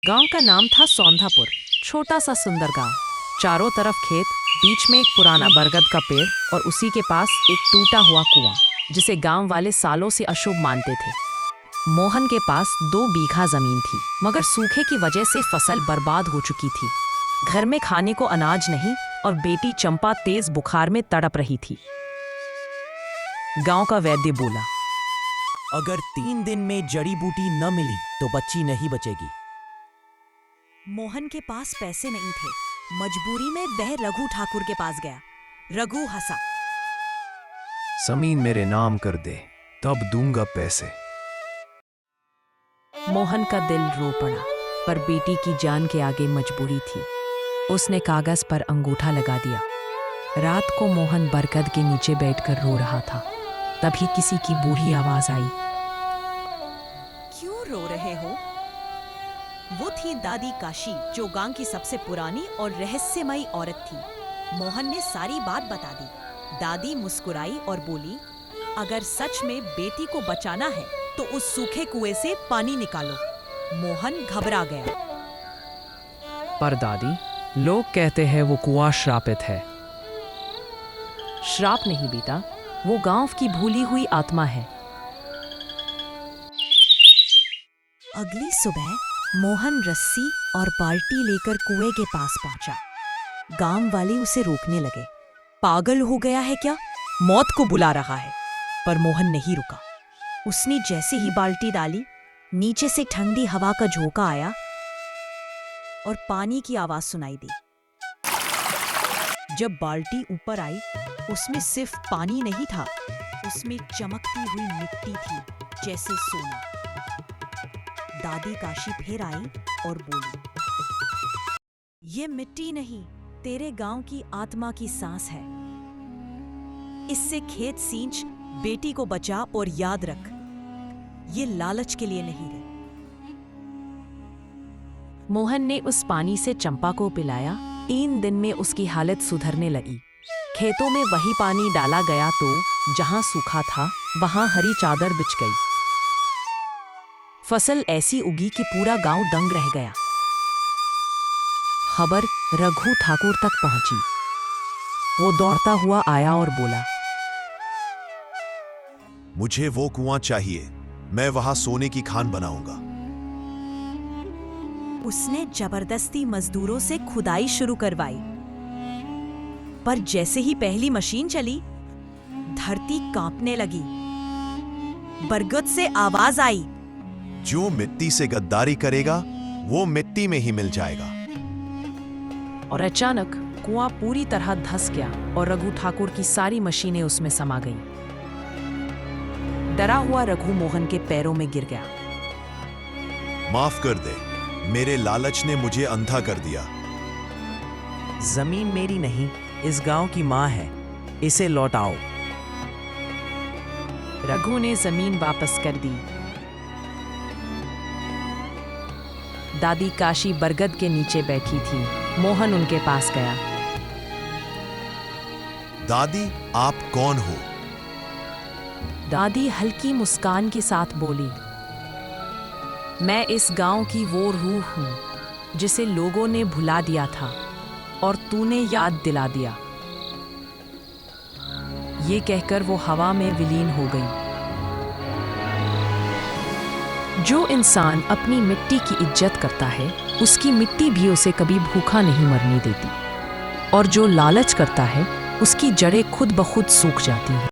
गांव का नाम था सौंधापुर। छोटा सा सुंदर गांव, चारों तरफ खेत, बीच में एक पुराना बरगद का पेड़ और उसी के पास एक टूटा हुआ कुआं जिसे गांव वाले सालों से अशुभ मानते थे। मोहन के पास 2 बीघा जमीन थी, मगर सूखे की वजह से फसल बर्बाद हो चुकी थी। घर में खाने को अनाज नहीं और बेटी चंपा तेज बुखार में तड़प रही थी। गांव का वैद्य बोला, अगर 3 दिन में जड़ी बूटी न मिली तो बच्ची नहीं बचेगी। मोहन के पास पैसे नहीं थे। मजबूरी में वह रघु ठाकुर के पास गया। रघु हंसा। जमीन मेरे नाम कर दे, तब दूंगा पैसे। मोहन का दिल रो पड़ा, पर बेटी की जान के आगे मजबूरी थी। उसने कागज पर अंगूठा लगा दिया। रात को मोहन बरगद के नीचे बैठकर रो रहा था। तभी किसी की बूढ़ी आवाज आई, क्यों रो रहे हो? वो थी दादी काशी, जो गांव की सबसे पुरानी और रहस्यमयी औरत थी। मोहन ने सारी बात बता दी। दादी मुस्कुराई और बोली, अगर सच में बेटी को बचाना है तो उस सूखे कुएं से पानी निकालो। मोहन घबरा गया। पर दादी, लोग कहते हैं वो कुआं श्रापित है। श्राप नहीं बेटा, वो गांव की भूली हुई आत्मा है। अगली सुबह मोहन रस्सी और बाल्टी लेकर कुएं के पास पहुंचा। गांव वाले उसे रोकने लगे। पागल हो गया है क्या? मौत को बुला रहा है। पर मोहन नहीं रुका। उसने जैसे ही बाल्टी डाली, नीचे से ठंडी हवा का झोंका आया और पानी की आवाज सुनाई दी। जब बाल्टी ऊपर आई, उसमें सिर्फ पानी नहीं था, उसमें चमकती हुई मिट्टी थी, जैसे सोना। दादी काशी फिर आई और बोली, ये मिट्टी नहीं, तेरे गांव की आत्मा की सांस है। इससे खेत सींच, बेटी को बचा और याद रख, ये लालच के लिए नहीं है। मोहन ने उस पानी से चंपा को पिलाया। 3 दिन में उसकी हालत सुधरने लगी। खेतों में वही पानी डाला गया तो जहां सूखा था वहां हरी चादर बिछ गई। फसल ऐसी उगी कि पूरा गांव दंग रह गया। खबर रघु ठाकुर तक पहुंची। वो दौड़ता हुआ आया और बोला, मुझे वो कुआं चाहिए, मैं वहां सोने की खान बनाऊंगा। उसने जबरदस्ती मजदूरों से खुदाई शुरू करवाई। पर जैसे ही पहली मशीन चली, धरती कांपने लगी। बरगद से आवाज आई, जो मिट्टी से गद्दारी करेगा वो मिट्टी में ही मिल जाएगा। और अचानक कुआं पूरी तरह धंस गया और रघु ठाकुर की सारी मशीनें उसमें समा गईं। डरा हुआ रघु मोहन के पैरों में गिर गया। माफ कर दे, मेरे लालच ने मुझे अंधा कर दिया। जमीन मेरी नहीं, इस गांव की मां है, इसे लौटाओ। रघु ने जमीन वापस कर दी। दादी काशी बरगद के नीचे बैठी थी। मोहन उनके पास गया। दादी, आप कौन हो? दादी हल्की मुस्कान के साथ बोली, मैं इस गांव की वो रूह हूं जिसे लोगों ने भुला दिया था और तूने याद दिला दिया। ये कहकर वो हवा में विलीन हो गई। जो इंसान अपनी मिट्टी की इज्जत करता है, उसकी मिट्टी भी उसे कभी भूखा नहीं मरने देती। और जो लालच करता है, उसकी जड़ें खुद ब खुद सूख जाती हैं।